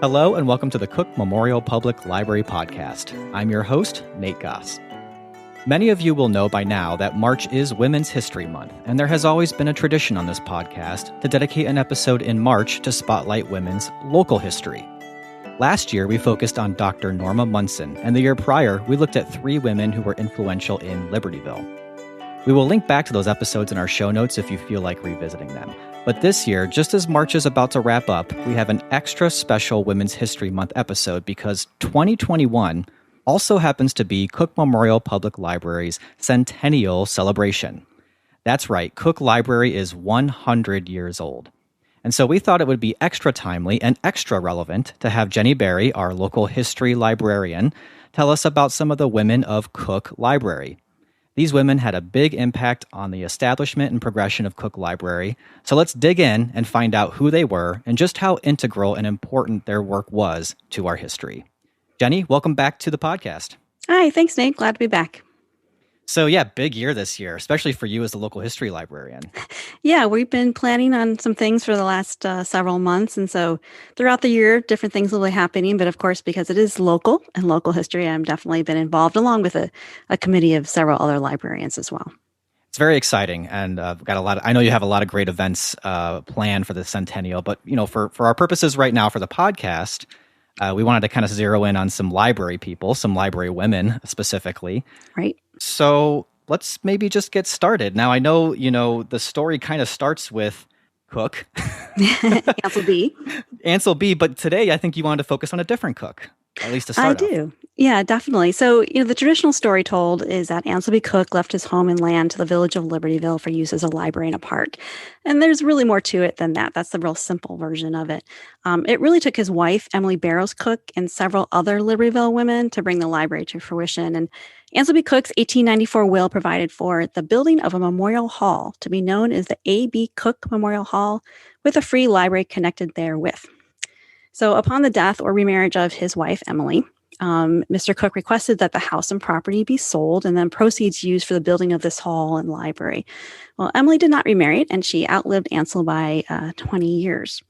Hello and welcome to the Cook Memorial Public Library Podcast. I'm your host, Nate Goss. Many of you will know by now that March is Women's History Month, and there has always been a tradition on this podcast to dedicate an episode in March to spotlight women's local history. Last year, we focused on Dr. Norma Munson, and the year prior, we looked at 3 women who were influential in Libertyville. We will link back to those episodes in our show notes if you feel like revisiting them. But this year, just as March is about to wrap up, we have an extra special Women's History Month episode because 2021 also happens to be Cook Memorial Public Library's Centennial celebration. That's right, Cook Library is 100 years old. And so we thought it would be extra timely and extra relevant to have Jenny Berry, our local history librarian, tell us about some of the women of Cook Library. These women had a big impact on the establishment and progression of Cook Library, so let's dig in and find out who they were and just how integral and important their work was to our history. Jenny, welcome back to the podcast. Hi, thanks, Nate. Glad to be back. So yeah, big year this year, especially for you as the local history librarian. Yeah, we've been planning on some things for the last several months. And so throughout the year, different things will be happening. But of course, because it is local and local history, I've definitely been involved along with a committee of several other librarians as well. It's very exciting. And I know you have a lot of great events planned for the Centennial. But, you know, for our purposes right now for the podcast, we wanted to kind of zero in on some library people, some library women specifically. Right. So let's maybe just get started. Now, I know, the story kind of starts with Cook. Ansel B. Ansel B. But today, I think you wanted to focus on a different Cook, at least to start off. I do. Yeah, definitely. So, the traditional story told is that Ansel B. Cook left his home and land to the village of Libertyville for use as a library and a park. And there's really more to it than that. That's the real simple version of it. It really took his wife, Emily Barrows Cook, and several other Libertyville women to bring the library to fruition. And Ansel B. Cook's 1894 will provided for the building of a memorial hall to be known as the A.B. Cook Memorial Hall, with a free library connected therewith. So upon the death or remarriage of his wife, Emily, Mr. Cook requested that the house and property be sold and then proceeds used for the building of this hall and library. Well, Emily did not remarry, and she outlived Ansel by 20 years.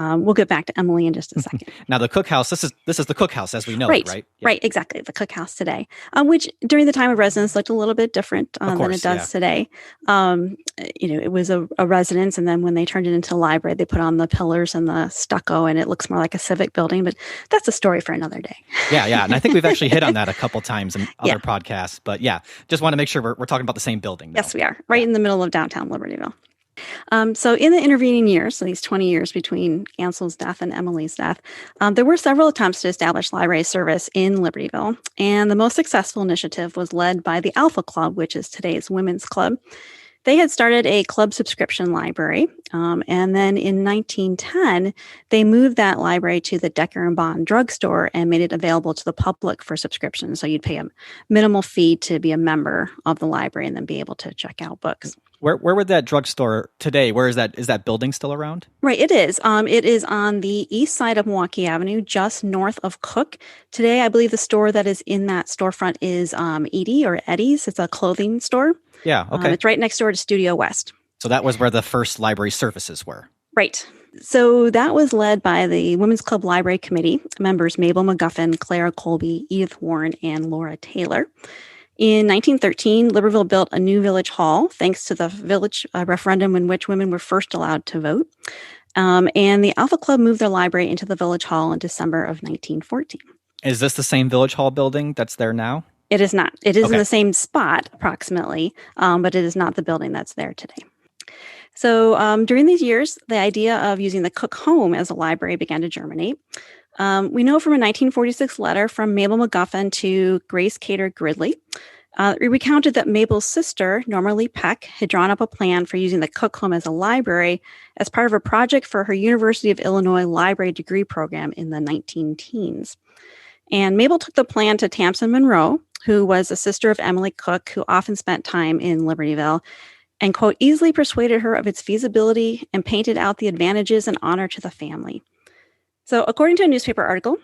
We'll get back to Emily in just a second. Now, the cookhouse, this is the cookhouse as we know it, right? Yeah. Right, exactly. The cookhouse today, which during the time of residence looked a little bit different than it does today. It was a residence, and then when they turned it into a library, they put on the pillars and the stucco, and it looks more like a civic building, but that's a story for another day. Yeah. And I think we've actually hit on that a couple times in other podcasts, but yeah, just want to make sure we're talking about the same building now. Yes, we are. Right in the middle of downtown Libertyville. So in the intervening years, so these 20 years between Ansel's death and Emily's death, there were several attempts to establish library service in Libertyville. And the most successful initiative was led by the Alpha Club, which is today's Women's Club. They had started a club subscription library. And then in 1910, they moved that library to the Decker and Bond drugstore and made it available to the public for subscription. So you'd pay a minimal fee to be a member of the library and then be able to check out books. Where would that drugstore today? Where is that? Is that building still around? Right, it is. It is on the east side of Milwaukee Avenue, just north of Cook. Today, I believe the store that is in that storefront is Edie or Eddie's. It's a clothing store. Yeah, okay. It's right next door to Studio West. So that was where the first library services were. Right. So that was led by the Women's Club Library Committee, members Mabel, MacGuffin, Clara, Colby, Edith Warren, and Laura Taylor. In 1913, Libertyville built a new village hall, thanks to the village referendum in which women were first allowed to vote. And the Alpha Club moved their library into the village hall in December of 1914. Is this the same village hall building that's there now? It is not. It is in the same spot, approximately, but it is not the building that's there today. So during these years, the idea of using the Cook home as a library began to germinate. We know from a 1946 letter from Mabel MacGuffin to Grace Cater Gridley, it recounted that Mabel's sister, Norma Peck, had drawn up a plan for using the Cook home as a library as part of a project for her University of Illinois library degree program in the 19-teens. And Mabel took the plan to Tamsin Monroe, who was a sister of Emily Cook, who often spent time in Libertyville, and, quote, easily persuaded her of its feasibility and painted out the advantages and honor to the family. So according to a newspaper article,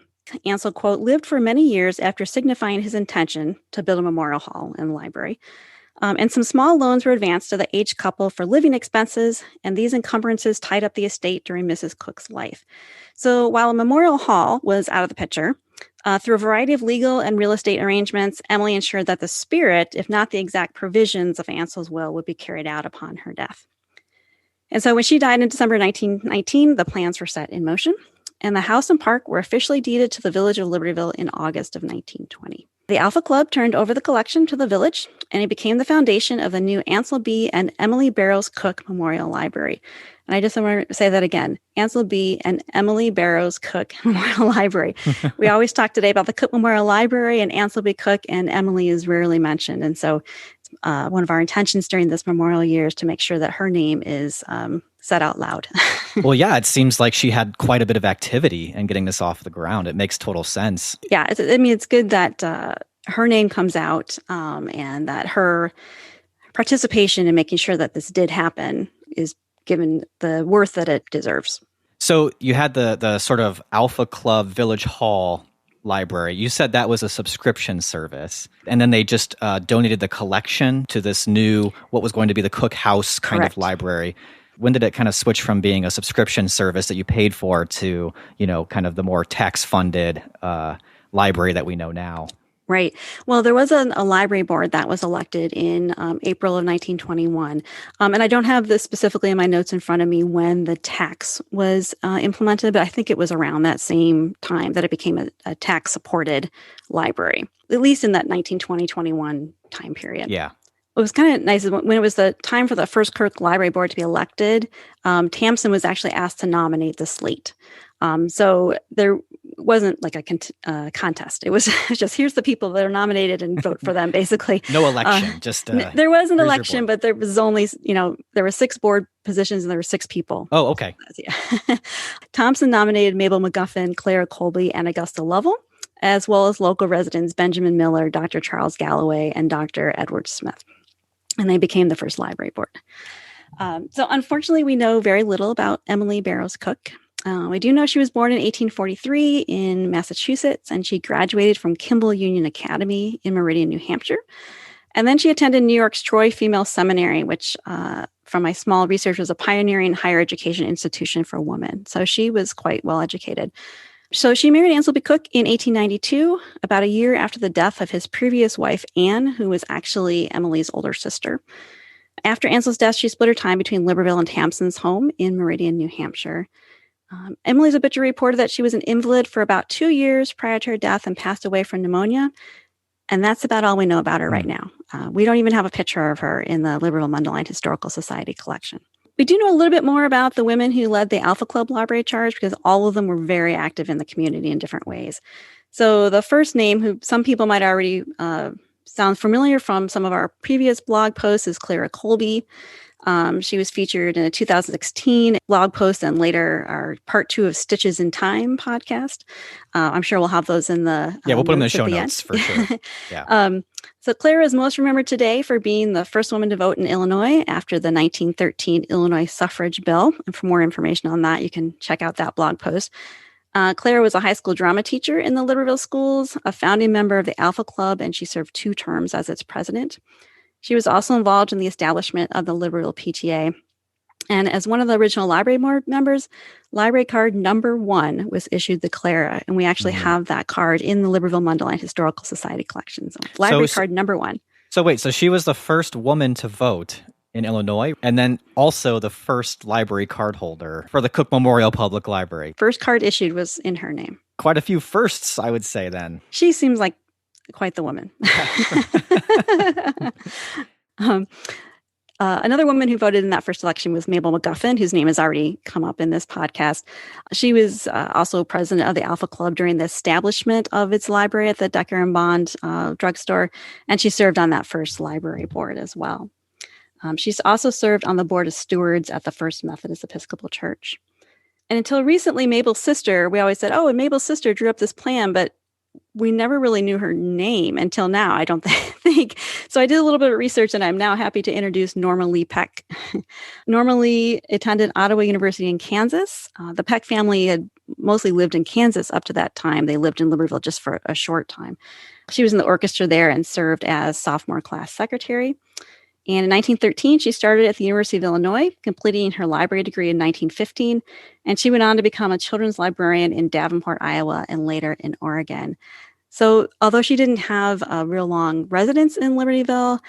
Ansel, quote, lived for many years after signifying his intention to build a memorial hall and library. And some small loans were advanced to the aged couple for living expenses, and these encumbrances tied up the estate during Mrs. Cook's life. So while a memorial hall was out of the picture, through a variety of legal and real estate arrangements, Emily ensured that the spirit, if not the exact provisions of Ansell's will, would be carried out upon her death. And so when she died in December 1919, the plans were set in motion, and the house and park were officially deeded to the village of Libertyville in August of 1920. The Alpha Club turned over the collection to the village, and it became the foundation of the new Ansel B. and Emily Barrows Cook Memorial Library. And I just want to say that again, Ansel B. and Emily Barrows Cook Memorial Library. We always talk today about the Cook Memorial Library, and Ansel B. Cook and Emily is rarely mentioned. And so one of our intentions during this memorial year is to make sure that her name is said out loud. Well, yeah, it seems like she had quite a bit of activity in getting this off the ground. It makes total sense. Yeah, it's good that her name comes out and that her participation in making sure that this did happen is given the worth that it deserves. So you had the sort of Alpha Club Village Hall library. You said that was a subscription service, and then they just donated the collection to this new, what was going to be the Cook House kind Correct. of library. When did it kind of switch from being a subscription service that you paid for to, kind of the more tax-funded library that we know now? Right. Well, there was a library board that was elected in April of 1921. And I don't have this specifically in my notes in front of me when the tax was implemented, but I think it was around that same time that it became a tax-supported library, at least in that 1920-21 time period. Yeah. What was kind of nice is when it was the time for the first Kirk Library Board to be elected, Tamsin was actually asked to nominate the slate. So there wasn't like a contest. It was just, here's the people that are nominated and vote for them, basically. No election, there was an election, but there was only, there were 6 board positions and there were 6 people. Oh, okay. Yeah. Thompson nominated Mabel MacGuffin, Clara Colby, and Augusta Lovell, as well as local residents Benjamin Miller, Dr. Charles Galloway, and Dr. Edward Smith. And they became the first library board. So unfortunately, we know very little about Emily Barrows Cook. We do know she was born in 1843 in Massachusetts, and she graduated from Kimball Union Academy in Meridian, New Hampshire. And then she attended New York's Troy Female Seminary, which, from my small research, was a pioneering higher education institution for women. So she was quite well educated. So she married Ansel B. Cook in 1892, about a year after the death of his previous wife, Anne, who was actually Emily's older sister. After Ansel's death, she split her time between Libreville and Tamsin's home in Meridian, New Hampshire. Emily's obituary reported that she was an invalid for about 2 years prior to her death and passed away from pneumonia. And that's about all we know about her right now. We don't even have a picture of her in the Libreville Mundelein Historical Society collection. We do know a little bit more about the women who led the Alpha Club Library Charge because all of them were very active in the community in different ways. So the first name, who some people might already sound familiar from some of our previous blog posts, is Clara Colby. She was featured in a 2016 blog post and later our part 2 of Stitches in Time podcast. I'm sure we'll have those in the we'll put them in the show notes for sure. Yeah. So Clara is most remembered today for being the first woman to vote in Illinois after the 1913 Illinois suffrage bill. And for more information on that, you can check out that blog post. Clara was a high school drama teacher in the Libreville schools, a founding member of the Alpha Club, and she served 2 terms as its president. She was also involved in the establishment of the Libreville PTA. And as one of the original library board members, library card number 1 was issued to Clara. And we actually have that card in the Libreville Mundelein Historical Society collection. So library card number 1. So wait, so she was the first woman to vote in Illinois, and then also the first library card holder for the Cook Memorial Public Library. First card issued was in her name. Quite a few firsts, I would say then. She seems like quite the woman. Another woman who voted in that first election was Mabel MacGuffin, whose name has already come up in this podcast. She was also president of the Alpha Club during the establishment of its library at the Decker and Bond drugstore, and she served on that first library board as well. She's also served on the board of stewards at the First Methodist Episcopal Church. And until recently, Mabel's sister, we always said, and Mabel's sister drew up this plan, but we never really knew her name until now, I don't think. So I did a little bit of research, and I'm now happy to introduce Norma Lee Peck. Norma Lee attended Ottawa University in Kansas. The Peck family had mostly lived in Kansas up to that time. They lived in Libertyville just for a short time. She was in the orchestra there and served as sophomore class secretary. And in 1913, she started at the University of Illinois, completing her library degree in 1915. And she went on to become a children's librarian in Davenport, Iowa, and later in Oregon. So although she didn't have a real long residence in Libertyville,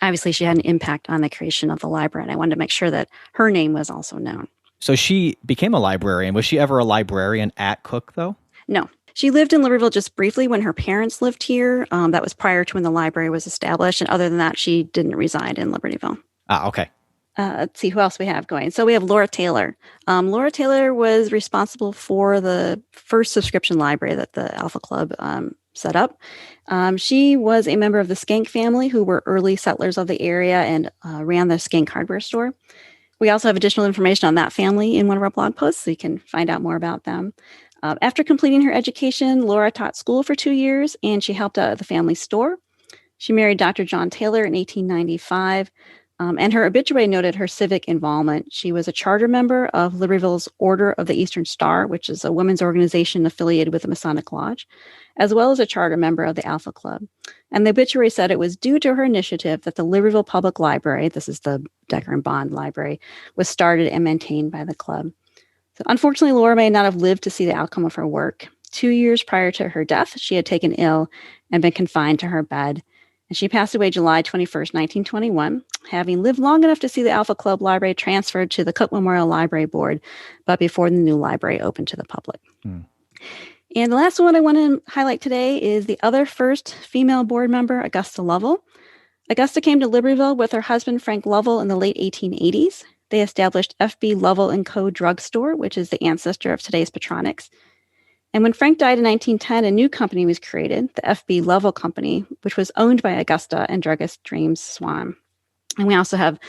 obviously she had an impact on the creation of the library. And I wanted to make sure that her name was also known. So she became a librarian. Was she ever a librarian at Cook, though? No. She lived in Libertyville just briefly when her parents lived here. That was prior to when the library was established. And other than that, she didn't reside in Libertyville. Ah, okay. Let's see who else we have going. So we have Laura Taylor. Laura Taylor was responsible for the first subscription library that the Alpha Club set up. She was a member of the Skank family, who were early settlers of the area and ran the Skank hardware store. We also have additional information on that family in one of our blog posts, so you can find out more about them. After completing her education, Laura taught school for 2 years, and she helped out at the family store. She married Dr. John Taylor in 1895, and her obituary noted her civic involvement. She was a charter member of Libertyville's Order of the Eastern Star, which is a women's organization affiliated with the Masonic Lodge, as well as a charter member of the Alpha Club. And the obituary said it was due to her initiative that the Libertyville Public Library, this is the Decker and Bond Library, was started and maintained by the club. So unfortunately, Laura may not have lived to see the outcome of her work. 2 years prior to her death, she had taken ill and been confined to her bed. And she passed away July 21st, 1921, having lived long enough to see the Alpha Club Library transferred to the Cook Memorial Library Board, but before the new library opened to the public. And the last one I want to highlight today is the other first female board member, Augusta Lovell. Augusta came to Libertyville with her husband, Frank Lovell, in the late 1880s. They established F.B. Lovell & Co. Drugstore, which is the ancestor of today's Petronix. And when Frank died in 1910, a new company was created, the F.B. Lovell Company, which was owned by Augusta and druggist James Swan. And we also have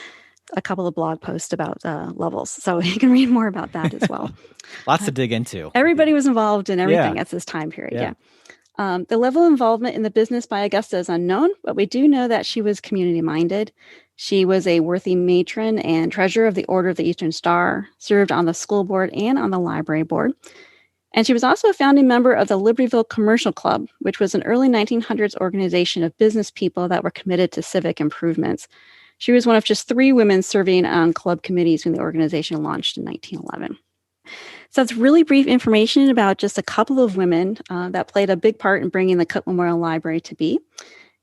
a couple of blog posts about Lovells, so you can read more about that as well. Lots to dig into. Everybody was involved in everything at this time period, the level of involvement in the business by Augusta is unknown, but we do know that she was community-minded. She was a worthy matron and treasurer of the Order of the Eastern Star, served on the school board and on the library board. And she was also a founding member of the Libertyville Commercial Club, which was an early 1900s organization of business people that were committed to civic improvements. She was one of just 3 women serving on club committees when the organization launched in 1911. So that's really brief information about just a couple of women that played a big part in bringing the Cook Memorial Library to be.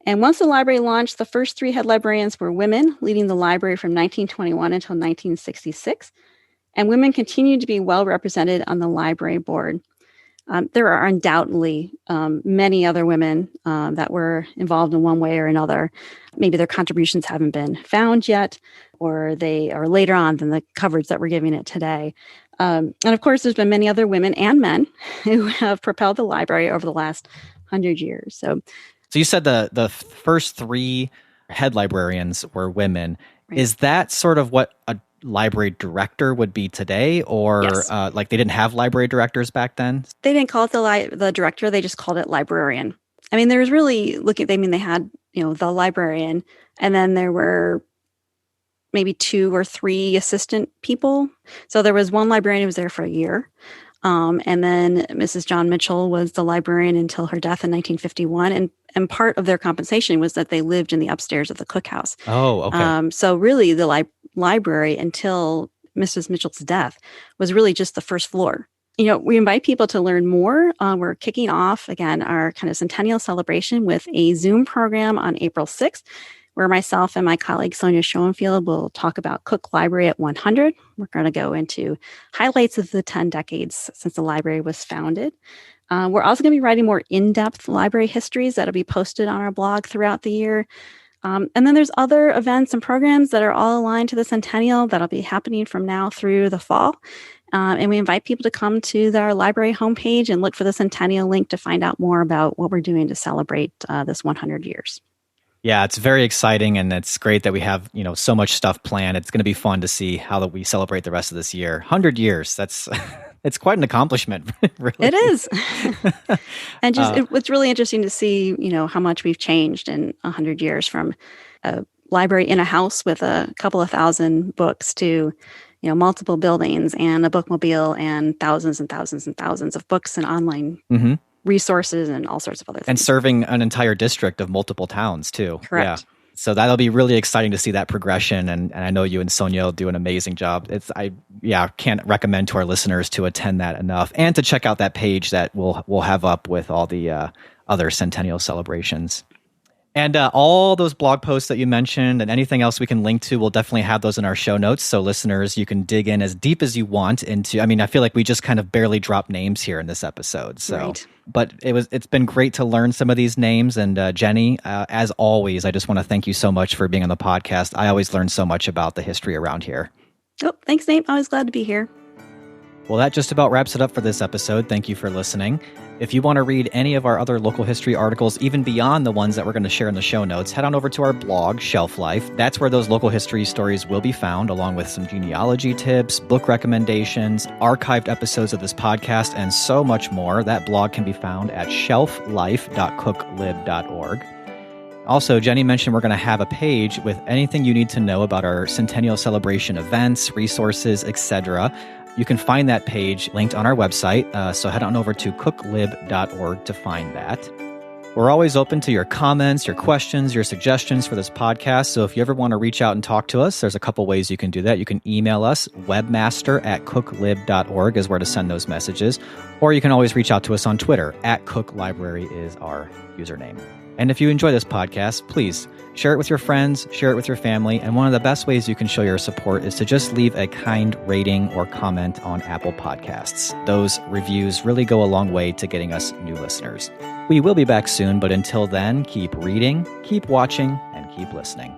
And once the library launched, the first 3 head librarians were women, leading the library from 1921 until 1966. And women continued to be well represented on the library board. There are undoubtedly many other women that were involved in one way or another. Maybe their contributions haven't been found yet, or they are later on than the coverage that we're giving it today. And of course, there's been many other women and men who have propelled the library over the last 100 years. So you said the first 3 head librarians were women. Right. Is that sort of what a library director would be today, or yes. Like they didn't have library directors back then? They didn't call it the director. They just called it librarian. I mean, there was really they had, the librarian, and then there were maybe 2 or 3 assistant people. So there was one librarian who was there for a year. And then Mrs. John Mitchell was the librarian until her death in 1951. And part of their compensation was that they lived in the upstairs of the cookhouse. Oh, okay. So really the library until Mrs. Mitchell's death was really just the first floor. We invite people to learn more. We're kicking off, again, our kind of Centennial celebration with a Zoom program on April 6th, where myself and my colleague Sonia Schoenfield will talk about Cook Library at 100. We're going to go into highlights of the 10 decades since the library was founded. We're also going to be writing more in-depth library histories that'll be posted on our blog throughout the year. And then there's other events and programs that are all aligned to the Centennial that'll be happening from now through the fall. And we invite people to come to our library homepage and look for the Centennial link to find out more about what we're doing to celebrate this 100 years. Yeah, it's very exciting, and it's great that we have, so much stuff planned. It's going to be fun to see how we celebrate the rest of this year. 100 years, that's It's quite an accomplishment, really. It is. And it's really interesting to see, how much we've changed in 100 years from a library in a house with a couple of thousand books to, multiple buildings and a bookmobile and thousands of books and online resources and all sorts of other things. And serving an entire district of multiple towns, too. Correct. Yeah. So that'll be really exciting to see that progression. And I know you and Sonia will do an amazing job. I can't recommend to our listeners to attend that enough and to check out that page that we'll have up with all the other Centennial celebrations. And all those blog posts that you mentioned and anything else we can link to, we'll definitely have those in our show notes. So listeners, you can dig in as deep as you want into, I feel like we just kind of barely dropped names here in this episode. So, right. But it's been great to learn some of these names. And Jenny, as always, I just want to thank you so much for being on the podcast. I always learn so much about the history around here. Oh, thanks, Nate. Always glad to be here. Well, that just about wraps it up for this episode. Thank you for listening. If you want to read any of our other local history articles, even beyond the ones that we're going to share in the show notes, head on over to our blog, Shelf Life. That's where those local history stories will be found, along with some genealogy tips, book recommendations, archived episodes of this podcast, and so much more. That blog can be found at shelflife.cooklib.org. Also, Jenny mentioned we're going to have a page with anything you need to know about our Centennial celebration events, resources, etc. You can find that page linked on our website, so head on over to cooklib.org to find that. We're always open to your comments, your questions, your suggestions for this podcast, so if you ever want to reach out and talk to us, there's a couple ways you can do that. You can email us, webmaster@cooklib.org is where to send those messages, or you can always reach out to us on Twitter, @CookLibrary is our username. And if you enjoy this podcast, please share it with your friends, share it with your family, and one of the best ways you can show your support is to just leave a kind rating or comment on Apple Podcasts. Those reviews really go a long way to getting us new listeners. We will be back soon, but until then, keep reading, keep watching, and keep listening.